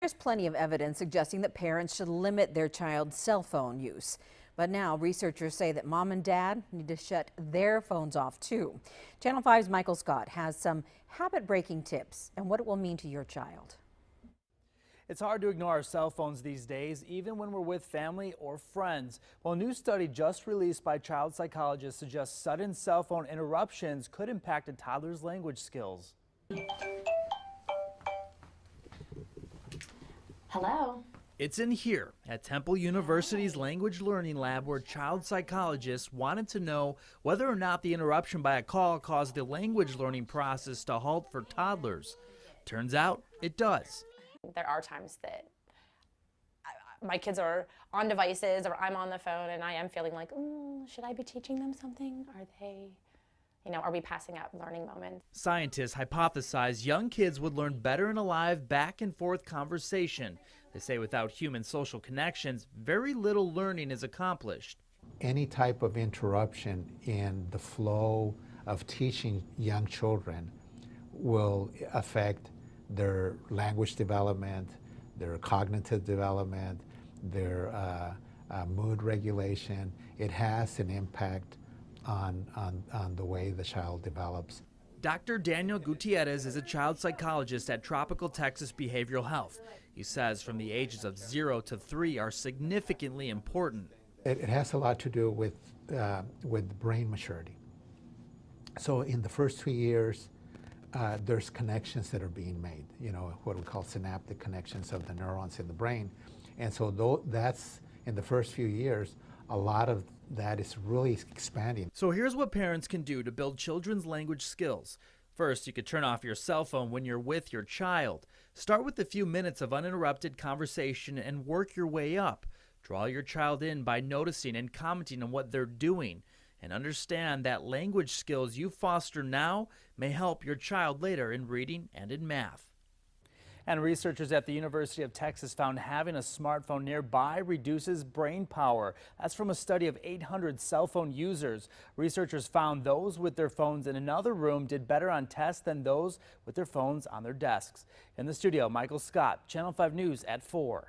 There's plenty of evidence suggesting that parents should limit their child's cell phone use. But now researchers say that mom and dad need to shut their phones off too. Channel 5's Michael Scott has some habit-breaking tips and what it will mean to your child. It's hard to ignore our cell phones these days, even when we're with family or friends. Well, a new study just released by child psychologists suggests sudden cell phone interruptions could impact a toddler's language skills. Hello. It's in here at Temple University's Language Learning Lab where child psychologists wanted to know whether or not the interruption by a call caused the language learning process to halt for toddlers. Turns out it does. There are times that my kids are on devices or I'm on the phone and I am feeling like, should I be teaching them something? Are they, are we passing up learning moments? Scientists hypothesize young kids would learn better in a live back and forth conversation. They say without human social connections, very little learning is accomplished. Any type of interruption in the flow of teaching young children will affect their language development, their cognitive development, their mood regulation. It has an impact on the way the child develops. Dr. Daniel Gutierrez is a child psychologist at Tropical Texas Behavioral Health. He says from the ages of 0 to 3 are significantly important. It has a lot to do with brain maturity. So in the first 2 years, there's connections that are being made, what we call synaptic connections of the neurons in the brain. And so that's in the first few years, a lot of that is really expanding. So here's what parents can do to build children's language skills. First, you could turn off your cell phone when you're with your child. Start with a few minutes of uninterrupted conversation and work your way up. Draw your child in by noticing and commenting on what they're doing. And understand that language skills you foster now may help your child later in reading and in math. And researchers at the University of Texas found having a smartphone nearby reduces brain power. That's from a study of 800 cell phone users. Researchers found those with their phones in another room did better on tests than those with their phones on their desks. In the studio, Michael Scott, Channel 5 News at 4.